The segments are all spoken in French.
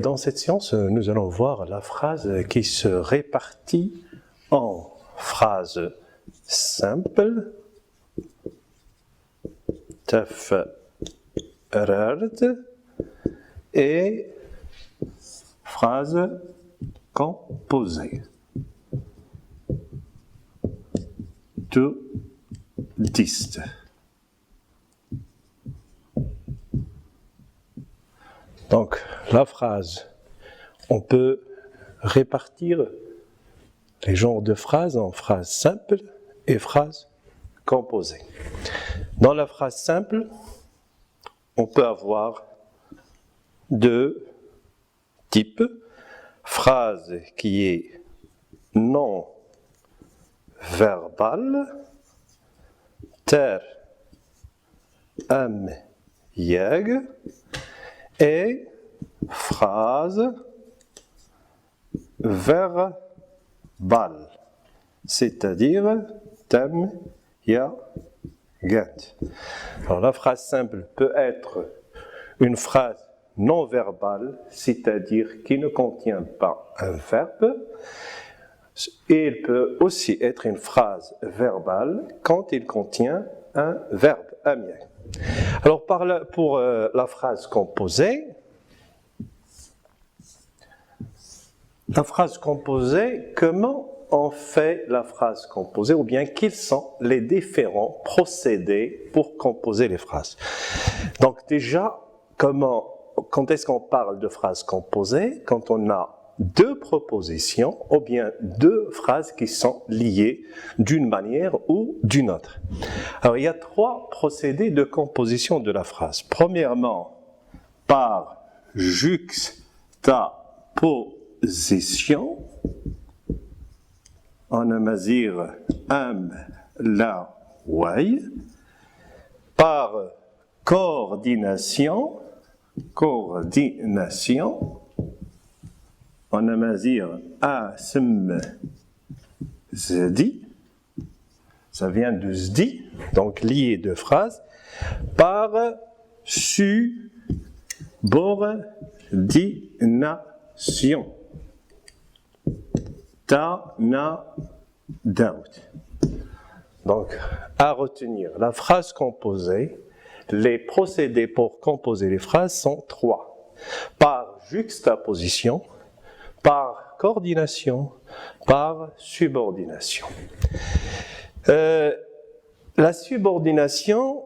dans cette séance, nous allons voir la phrase qui se répartit en phrase simple, تفررت, et phrase composée. Du dist. Donc, la phrase, on peut répartir les genres de phrases en phrases simples et phrases composées. Dans la phrase simple, on peut avoir deux types. Phrase qui est non verbale, ter, am, jag, et phrase verbale, c'est-à-dire tem, ya, get. Alors la phrase simple peut être une phrase non verbale, c'est-à-dire qui ne contient pas un verbe, et il peut aussi être une phrase verbale quand il contient un verbe, un mien. Alors pour la phrase composée, comment on fait la phrase composée, ou bien quels sont les différents procédés pour composer les phrases. Donc déjà, quand est-ce qu'on parle de phrase composée? Quand on a deux propositions ou bien deux phrases qui sont liées d'une manière ou d'une autre. Alors il y a trois procédés de composition de la phrase. Premièrement, par juxtaposition, en amazigh am, la, way, par coordination, en amazigh asm, zdi, ça vient de zdi, donc lié de phrases, par subordination, ta, na, daout. Donc, à retenir, la phrase composée, les procédés pour composer les phrases sont trois. Par juxtaposition, par coordination, par subordination. La subordination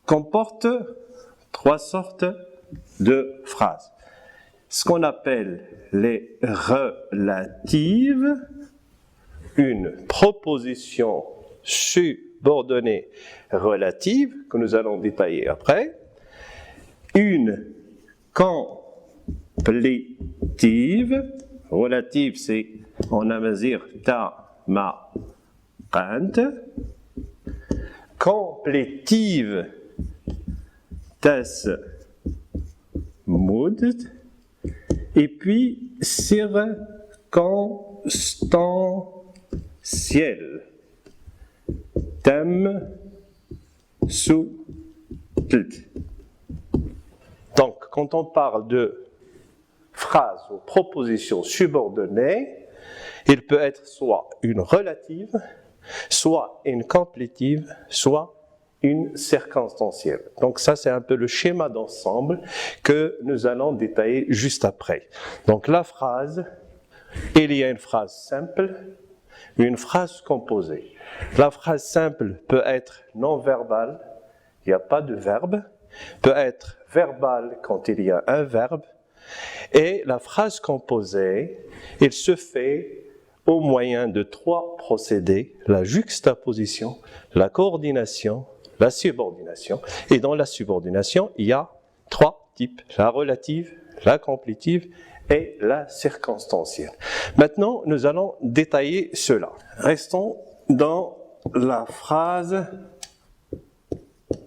comporte trois sortes de phrases. Ce qu'on appelle les relatives, une proposition subordonnée relative, que nous allons détailler après, une complétive, relative c'est en amazigh ta, ma, qant, complétive tas, moud, et puis circonstanciel, tem, sou, tlt. Donc, quand on parle de phrase ou proposition subordonnée, il peut être soit une relative, soit une complétive, soit une circonstancielle. Donc ça, c'est un peu le schéma d'ensemble que nous allons détailler juste après. Donc la phrase, il y a une phrase simple, une phrase composée. La phrase simple peut être non verbale, il n'y a pas de verbe, peut être verbale quand il y a un verbe, et la phrase composée, il se fait au moyen de trois procédés, la juxtaposition, la coordination, la subordination. Et dans la subordination, il y a trois types, la relative, la complétive et la circonstancielle. Maintenant, nous allons détailler cela. Restons dans la phrase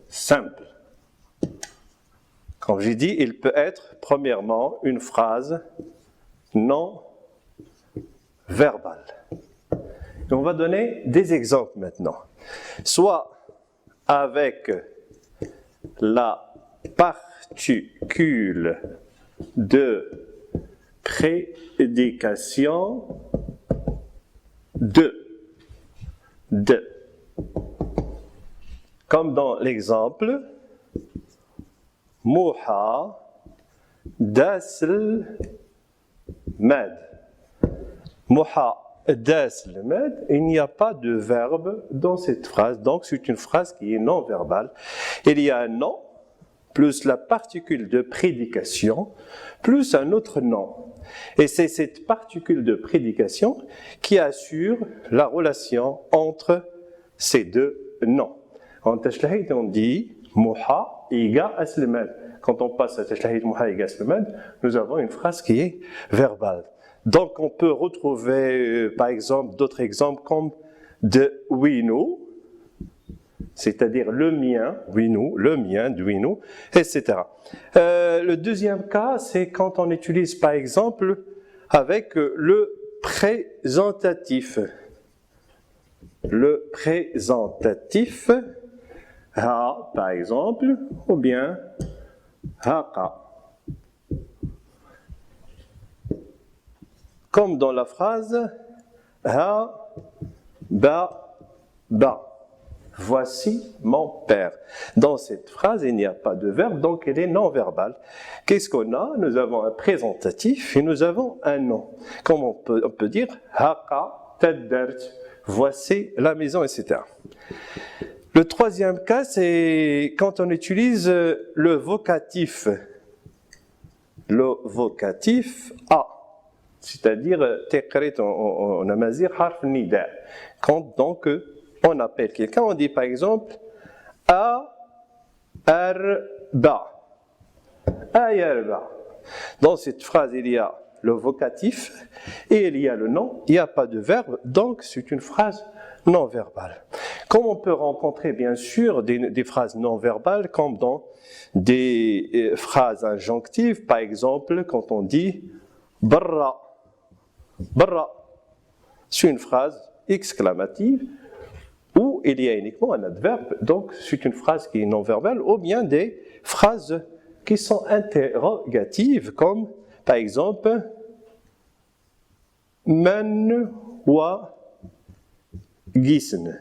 simple. Comme j'ai dit, il peut être, premièrement, une phrase non verbale. Et on va donner des exemples maintenant. Soit avec la particule de prédication de. Comme dans l'exemple, Moha dasl mad. Moha dasl mad, il n'y a pas de verbe dans cette phrase, donc c'est une phrase qui est non verbale. Il y a un nom, plus la particule de prédication, plus un autre nom. Et c'est cette particule de prédication qui assure la relation entre ces deux noms. En Tashlahid, on dit Moha iga aslemad. Quand on passe à Tashlahid Moha iga aslemad, nous avons une phrase qui est verbale. Donc on peut retrouver par exemple d'autres exemples comme de Winu, c'est-à-dire le mien, Winu, le mien, Winu, etc. Le deuxième cas, c'est quand on utilise par exemple avec le présentatif. Le présentatif, ha par exemple, ou bien haqa. Comme dans la phrase ha, ba, ba. Voici mon père. Dans cette phrase, il n'y a pas de verbe, donc elle est non verbale. Qu'est-ce qu'on a? Nous avons un présentatif et nous avons un nom. Comme on peut dire haqa taddart. Voici la maison, etc. Le troisième cas, c'est quand on utilise le vocatif. Le vocatif a, c'est-à-dire teqrit en amazir harf nida. Quand donc on appelle quelqu'un, on dit par exemple a arba. Ayarba. Dans cette phrase, il y a le vocatif et il y a le nom, il n'y a pas de verbe, donc c'est une phrase non verbale. Comme on peut rencontrer bien sûr des phrases non verbales, comme dans des phrases injonctives, par exemple quand on dit barra. Barra, c'est une phrase exclamative où il y a uniquement un adverbe, donc c'est une phrase qui est non verbale, ou bien des phrases qui sont interrogatives, comme par exemple man wa gisn.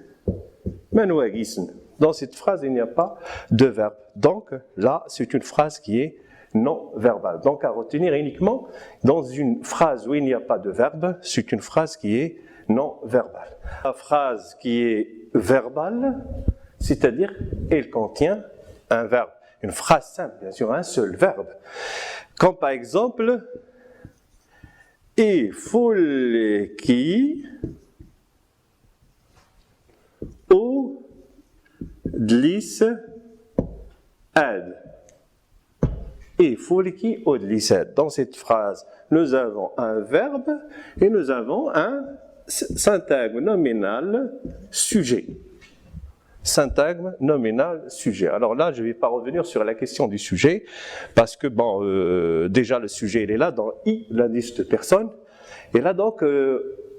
Man wa gisn. Dans cette phrase, il n'y a pas de verbe. Donc là, c'est une phrase qui est non verbale. Donc à retenir uniquement, dans une phrase où il n'y a pas de verbe, c'est une phrase qui est non verbale. La phrase qui est verbale, c'est-à-dire elle contient un verbe. Une phrase simple, bien sûr, un seul verbe. Comme par exemple, ifulki udlis ad. Ifulki udlis ad. Dans cette phrase, nous avons un verbe et nous avons un syntagme nominal sujet. Syntagme nominal sujet. Alors là, je ne vais pas revenir sur la question du sujet, parce que bon, déjà le sujet il est là dans I, l'indice de personne, et là donc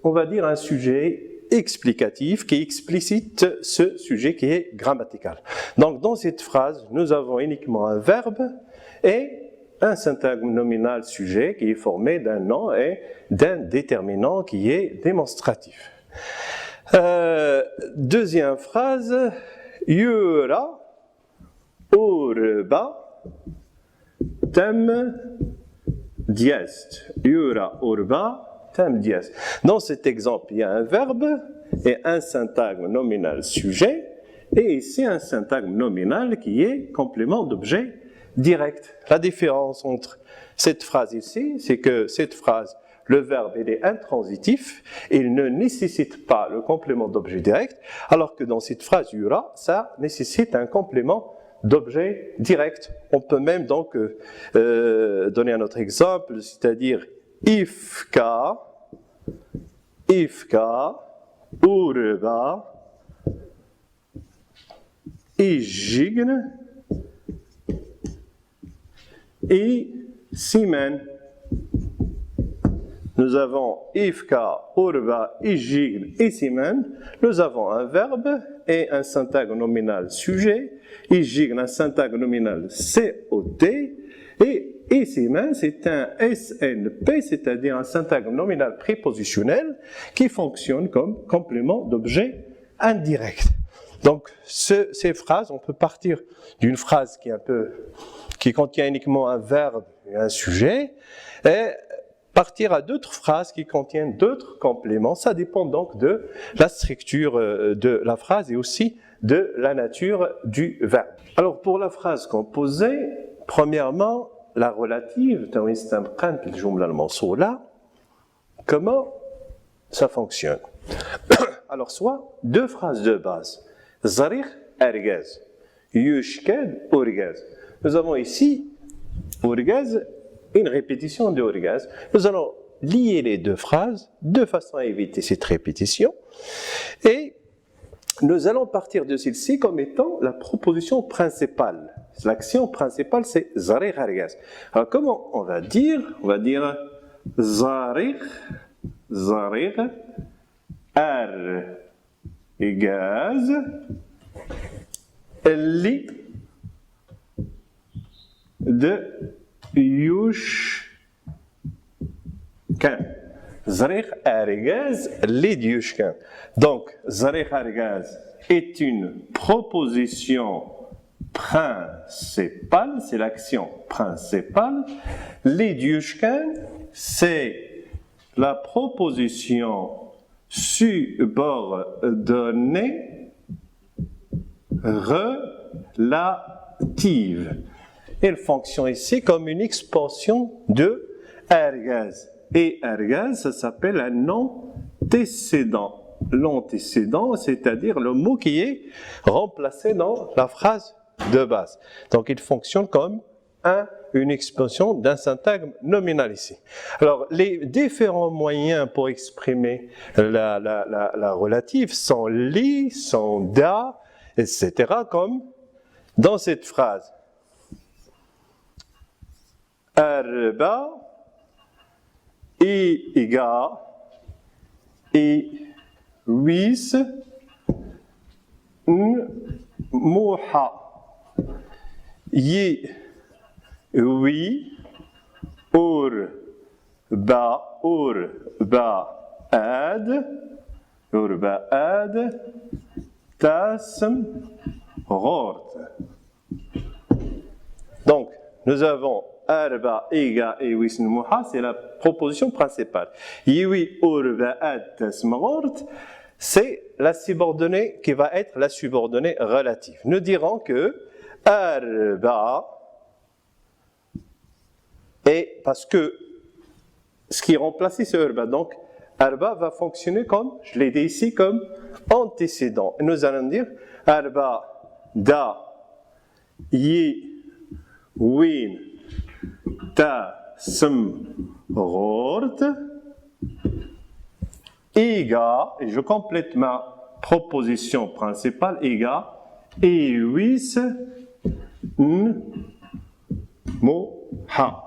on va dire un sujet explicatif qui explicite ce sujet qui est grammatical. Donc dans cette phrase, nous avons uniquement un verbe et un syntagme nominal sujet qui est formé d'un nom et d'un déterminant qui est démonstratif. Deuxième phrase, yura urba tam diest. Yura urba tam diest. Dans cet exemple, il y a un verbe et un syntagme nominal sujet, et ici un syntagme nominal qui est complément d'objet direct. La différence entre cette phrase ici, c'est que cette phrase, le verbe il est intransitif, il ne nécessite pas le complément d'objet direct, alors que dans cette phrase yura, ça nécessite un complément d'objet direct. On peut même donc donner un autre exemple, c'est-à-dire ifka, urba, ijign, et simen. Nous avons ifka, urba, ijign et simen. Nous avons un verbe et un syntagme nominal sujet. Ijign, un syntagme nominal COT. Et SMN, c'est un SNP, c'est-à-dire un syntagme nominal prépositionnel qui fonctionne comme complément d'objet indirect. Donc, ces phrases, on peut partir d'une phrase qui contient uniquement un verbe et un sujet, et partir à d'autres phrases qui contiennent d'autres compléments. Ça dépend donc de la structure de la phrase et aussi de la nature du verbe. Alors, pour la phrase composée, premièrement, la relative, comment ça fonctionne? Alors, soit deux phrases de base. Zarih, ergaz. Yushkad, orgaz. Nous avons ici, orgaz, une répétition de orgaz. Nous allons lier les deux phrases de façon à éviter cette répétition. Et nous allons partir de celle-ci comme étant la proposition principale. L'action principale, c'est zarih, ergaz. Alors, comment on va dire? On va dire zarih, gaz, li de yushkan. Zarih argaz, li de yushkan. Donc, zarih argaz est une proposition principale, c'est l'action principale. Li de yushkan, c'est la proposition subordonnée relative. Elle fonctionne ici comme une expansion de ergaz. Et ergaz, ça s'appelle un antécédent. L'antécédent, c'est-à-dire le mot qui est remplacé dans la phrase de base. Donc il fonctionne comme une expansion d'un syntagme nominal ici. Alors, les différents moyens pour exprimer la relative sont li, sont da, etc., comme dans cette phrase. Arba, iga, wis, muha, yi, oui, ba, ad, tasm, rort. Donc, nous avons arba, iga et wisn muha, c'est la proposition principale. Yiwi, ba, ad, tasm, rort, c'est la subordonnée qui va être la subordonnée relative. Nous dirons que arba, et parce que ce qui est remplacé, c'est arba. Donc, arba va fonctionner comme, je l'ai dit ici, comme antécédent. Et nous allons dire arba, da, yi, win, ta, sm, rort, iga, et je complète ma proposition principale, iga, et wis, moha.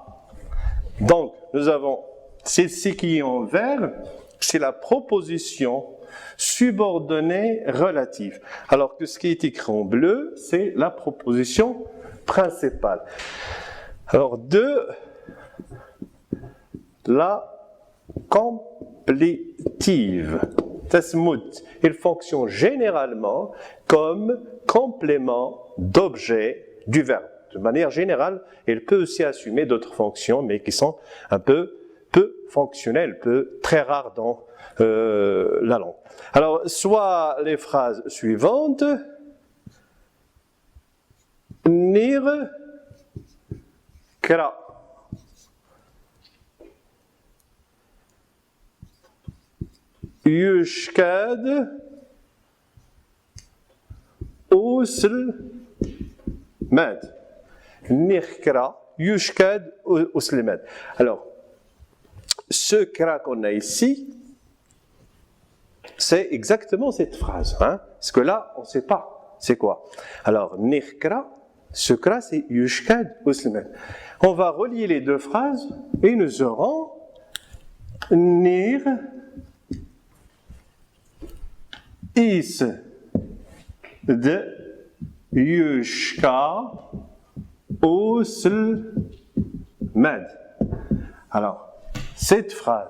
Donc, nous avons celle-ci qui est en vert, c'est la proposition subordonnée relative. Alors que ce qui est écrit en bleu, c'est la proposition principale. Alors, de la complétive, tasmut, il fonctionne généralement comme complément d'objet du verbe. De manière générale, il peut aussi assumer d'autres fonctions, mais qui sont un peu fonctionnelles, très rares dans la langue. Alors, soit les phrases suivantes, nir, kra. Yushkad, usl, mad. Nirkra, yushkad, uslimad. Alors, ce kra qu'on a ici, c'est exactement cette phrase. Parce que là, on ne sait pas c'est quoi. Alors, nirkra, ce kra, c'est yushkad, uslimad. On va relier les deux phrases et nous aurons nir, is, de, yushka, usl, Uslemed. Alors, cette phrase,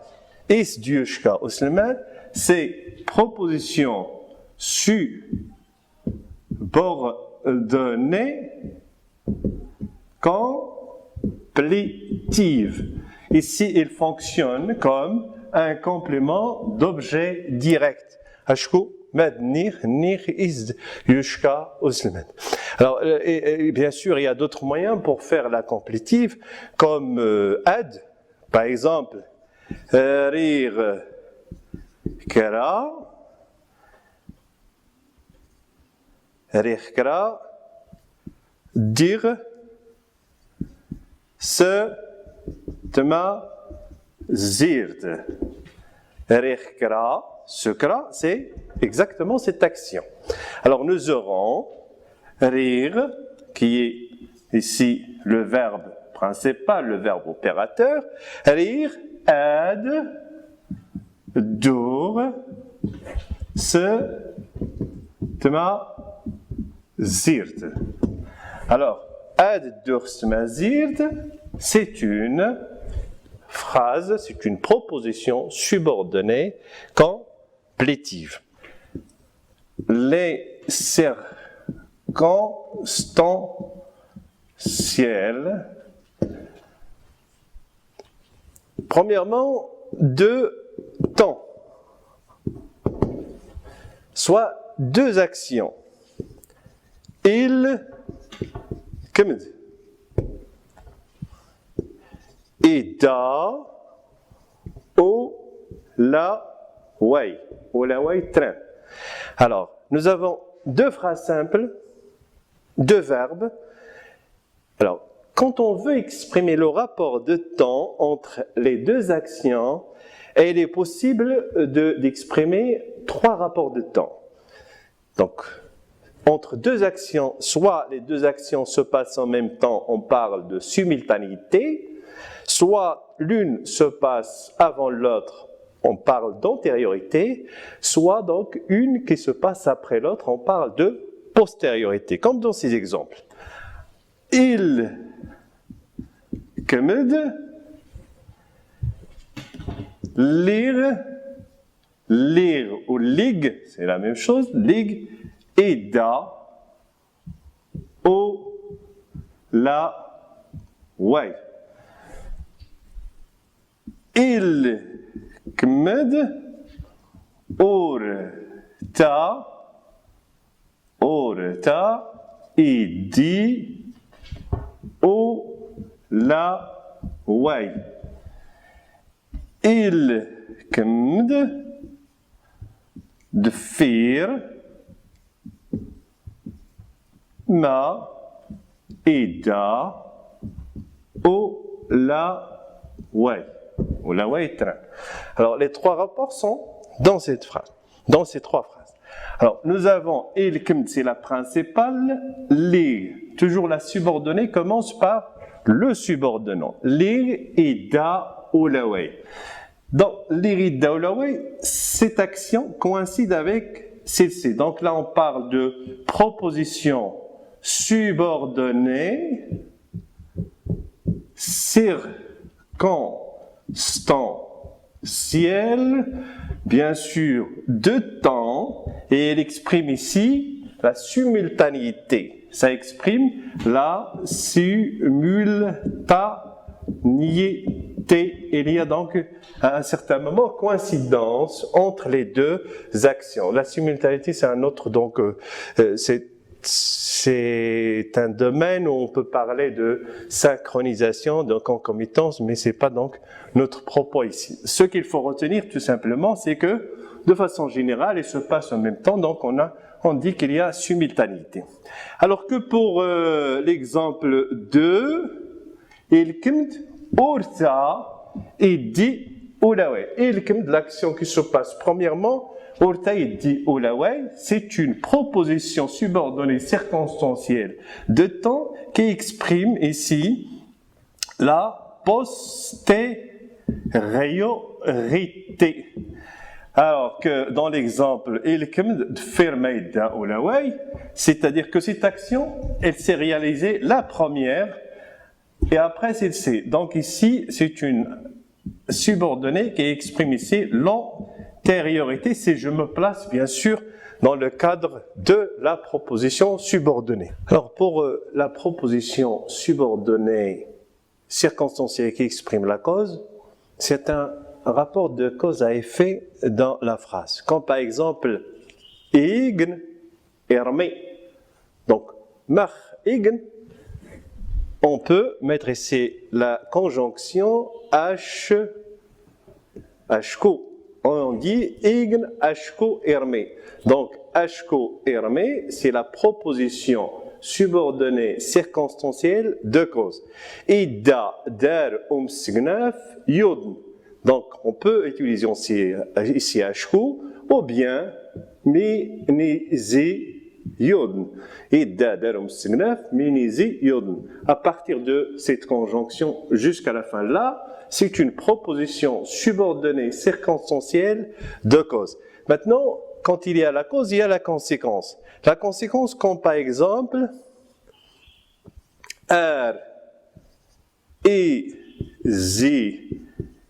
Isdiushka Uslemed, c'est proposition subordonnée complétive. Ici, il fonctionne comme un complément d'objet direct. Ashko madnir nir izd yushka uslemed. Alors, et bien sûr, il y a d'autres moyens pour faire la complétive, comme ad, par exemple, rire kara, rire kara, dire se tma zird. Rire Sukra, c'est exactement cette action. Alors nous aurons rire, qui est ici le verbe principal, le verbe opérateur. Rire, ad, dur, se, tma, zirt. Alors, ad, dur, tma, zirt, c'est une phrase, c'est une proposition subordonnée complétive. Les circonstanciels, premièrement, deux temps, soit deux actions. Il, comme et da, au, la, way. Au, la, way, train. Alors, nous avons deux phrases simples, deux verbes. Alors, quand on veut exprimer le rapport de temps entre les deux actions, il est possible d'exprimer trois rapports de temps. Donc, entre deux actions, soit les deux actions se passent en même temps, on parle de simultanéité, soit l'une se passe avant l'autre, on parle d'antériorité, soit donc une qui se passe après l'autre, on parle de postériorité, comme dans ces exemples. Il كمد lire ou lig, c'est la même chose, lig et da au la way. Il kmed or ta et dit au la way. Il kmed dfir ma et da au la way. Au la way train. Alors les trois rapports sont dans cette phrase, dans ces trois phrases. Alors nous avons il kmed, c'est la principale, li, toujours la subordonnée commence par le subordonnant. Li et da au la way. Dans li da au la way, cette action coïncide avec celle-ci. Donc là on parle de proposition subordonnée circonstancielle, bien sûr, de temps, et elle exprime ici la simultanéité. Ça exprime la simultanéité. Il y a donc à un certain moment coïncidence entre les deux actions. La simultanéité, c'est un autre, donc c'est un domaine où on peut parler de synchronisation, de concomitance, mais c'est pas donc notre propos ici. Ce qu'il faut retenir tout simplement, c'est que de façon générale, il se passe en même temps, donc on dit qu'il y a simultanéité. Alors que pour l'exemple 2, il kmed orta et dit oulaway. Il kmed, l'action qui se passe premièrement, orta et dit oulaway, c'est une proposition subordonnée circonstancielle de temps qui exprime ici la postériorité. Alors que dans l'exemple, c'est-à-dire que cette action, elle s'est réalisée la première et après c'est C. Donc ici, c'est une subordonnée qui exprime ici l'antériorité si je me place bien sûr dans le cadre de la proposition subordonnée. Alors pour la proposition subordonnée circonstancielle qui exprime la cause, c'est un rapport de cause à effet dans la phrase. Comme par exemple, ign ermi. Donc, mach ign, on peut mettre ici la conjonction hko. On dit ign hko ermi. Donc, hko ermi, c'est la proposition subordonnée circonstancielle de cause. Ida dar signaf yodn. Donc, on peut utiliser ici hko ou bien mi nizi yodn. Ida dar signaf mi nizi yodn. À partir de cette conjonction jusqu'à la fin là, c'est une proposition subordonnée circonstancielle de cause. Maintenant, quand il y a la cause, il y a la conséquence. La conséquence, comme par exemple, R, I, Z,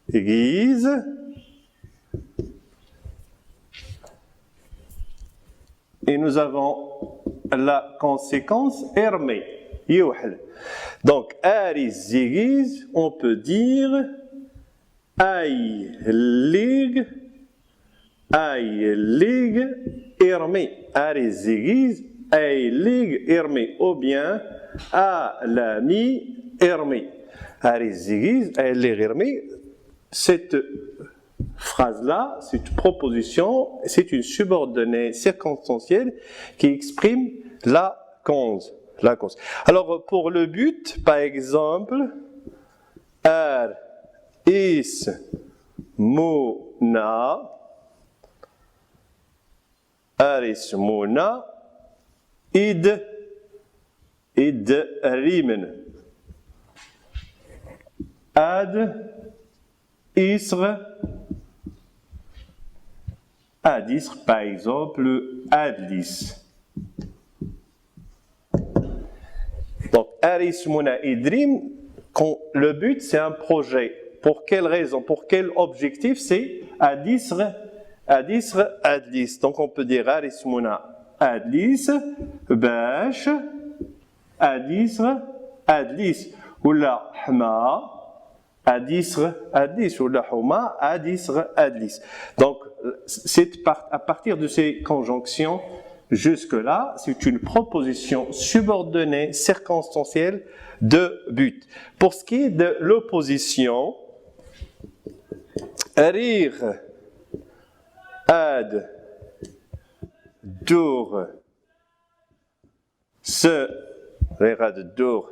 Giz, et nous avons la conséquence Hermé, Youhl. Donc, R, I, Z, Giz, on peut dire Aï, Lig, Irmi, Arizigiz, Ailig, Irmi, ou bien Alami, Irmi. Arizigiz, Ailig, Irmi, cette phrase-là, cette proposition, c'est une subordonnée circonstancielle qui exprime la cause. Alors, pour le but, par exemple, Ar, Is, Muna, Arismuna, id rimen. Ad, isr, adisr, par exemple, adlis. Donc, arismuna, idrim, le but c'est un projet. Pour quelle raison? Pour quel objectif? C'est adisr, adlis. Donc on peut dire arismuna adlis, bash, adisr, adlis. Ou la hma, adisr, adlis. Ou la huma, adisr, adlis. Donc à partir de ces conjonctions, jusque-là, c'est une proposition subordonnée circonstancielle de but. Pour ce qui est de l'opposition, rire, ad, dur, se, rad, dur,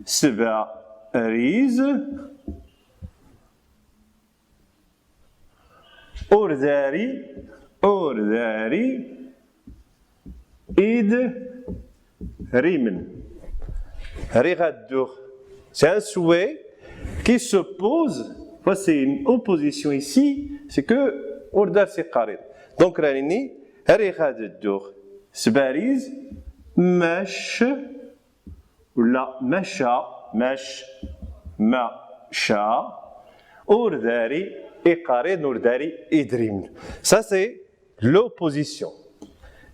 seba, riz, ordari, id, rimen. Rad, dur. C'est un souhait qui se pose, c'est une opposition ici, c'est que ordar c'est qarid. Donc rani rihad dur sbariz mash la masha mash masha ordari et qarid ordari idrim. Ça c'est l'opposition.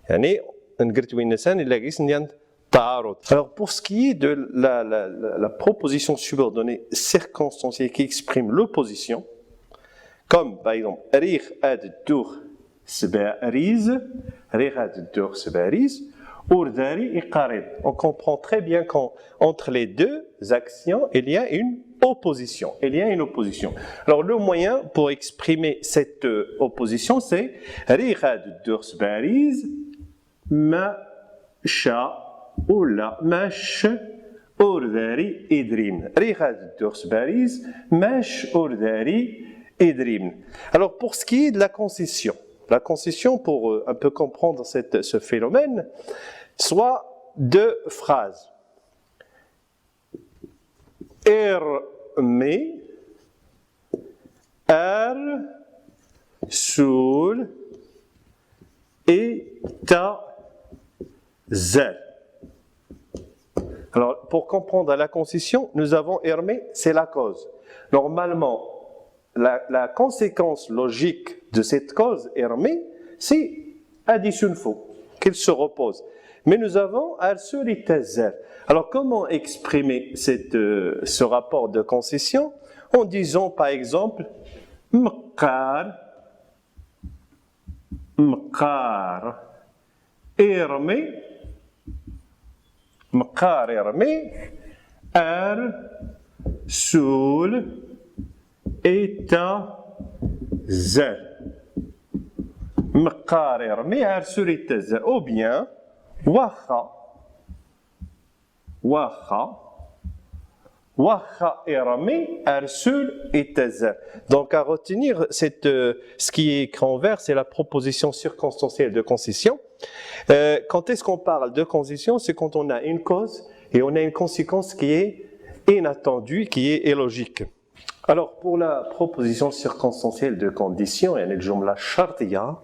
يعني نقرت وين الانسان الا قيس ندير تعارض. Alors pour ce qui est de la proposition subordonnée circonstancielle qui exprime l'opposition, comme par exemple rih ad dur sbariz, rih ad dur sbariz, ordari et qarid. On comprend très bien qu'entre les deux actions, il y a une opposition. Alors le moyen pour exprimer cette opposition, c'est rih ad dur sbariz, masha ou la mash ordari idrim. Rih ad dur sbariz, mash ordari idrim. Alors pour ce qui est de la concession pour un peu comprendre ce phénomène, soit deux phrases. Ermi, sul et ta zal. Alors, pour comprendre la concession, nous avons Hermé, c'est la cause. Normalement, la conséquence logique de cette cause Hermé, c'est addition faux, qu'il se repose. Mais nous avons Al-Sur et Tazer. Alors, comment exprimer ce rapport de concession? En disant, par exemple, Mqar, Hermé, Mqar Hermé, Soul, Eta, Zer. Mqar Hermé, Soul, Eta, Zer. Ou bien, Wacha, Hermé, Soul, Eta, Zer. Donc, à retenir, ce qui est écrit en vert, c'est la proposition circonstancielle de concession. Quand est-ce qu'on parle de concession? C'est quand on a une cause et on a une conséquence qui est inattendue, qui est illogique. Alors, pour la proposition circonstancielle de condition, yani الجملة الشرطية,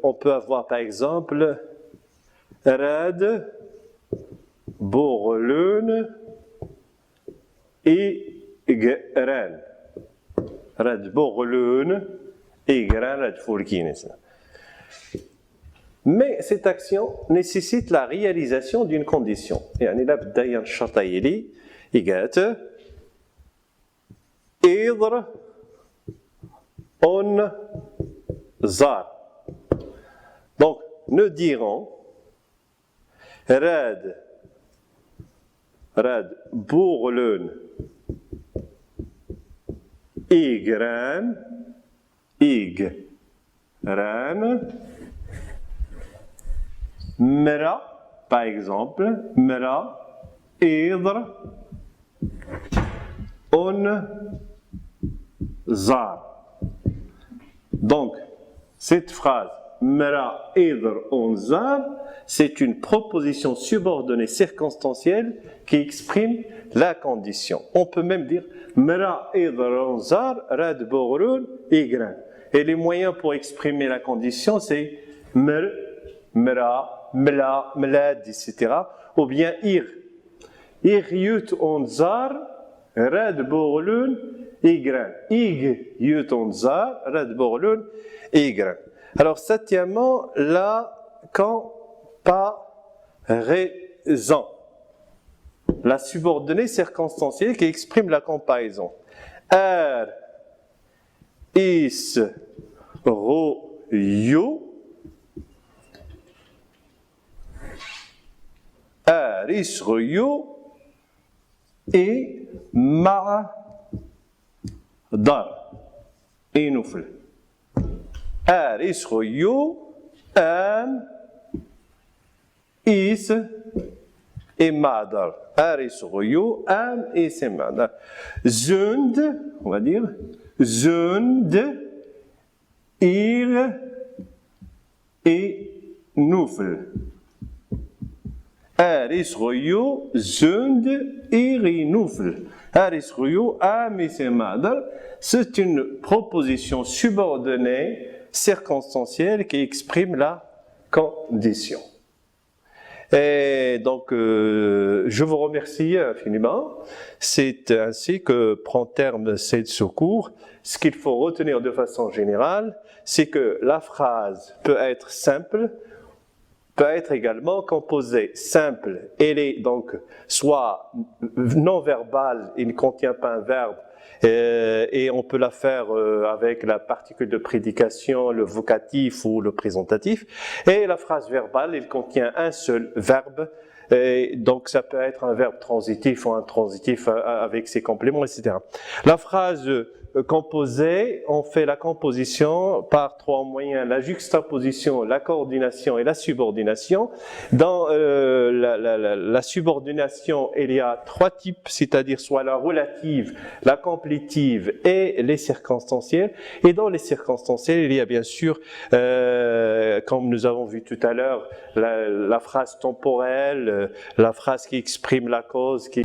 on peut avoir par exemple Rad, Borlun et Gran. Rad, Borlun et Gran, Rad, Fourkines. Mais cette action nécessite la réalisation d'une condition. يعني لا بد ينشط لي إيجات إضر on zar. Donc nous dirons rad bourlun igran Mera, par exemple, Mera, Idr, On, Zar. Donc, cette phrase, Mera, Idr, On, Zar, c'est une proposition subordonnée circonstancielle qui exprime la condition. On peut même dire Mera, Idr, On, Zar, Rad, Borun, Igran. Et les moyens pour exprimer la condition, c'est Mer, Mera, Mla, Mlad, etc. Ou bien Ir. Ir yut onzar, Rad borlun, Igran. Ig yut onzar, Rad borlun, Igran. Alors, septièmement, la comparaison. La subordonnée circonstancielle qui exprime la comparaison. Er, is, ro, yo. Isroyo et Ma'dar et Noufl. Isroyo, Am, Is et Ma'dar. Isroyo, Am, Is et Ma'dar. Zund, on va dire, Zund, Ir et Noufl. Isroyo, Zund, Iri, Noufl. Isroyo, Am, Is et Ma'dar. C'est une proposition subordonnée circonstancielle qui exprime la condition. Et donc, je vous remercie infiniment. C'est ainsi que prend terme ce cours. Ce qu'il faut retenir de façon générale, c'est que la phrase peut être simple, peut être également composée simple. Elle est donc soit non verbale, il ne contient pas un verbe, et on peut la faire avec la particule de prédication, le vocatif ou le présentatif. Et la phrase verbale, elle contient un seul verbe, et donc ça peut être un verbe transitif ou intransitif avec ses compléments, etc. La phrase composée, on fait la composition par trois moyens: la juxtaposition, la coordination et la subordination. Dans la subordination, il y a trois types, c'est-à-dire soit la relative, la complétive et les circonstancielles. Et dans les circonstancielles, il y a bien sûr, comme nous avons vu tout à l'heure, la phrase temporelle, la phrase qui exprime la cause, qui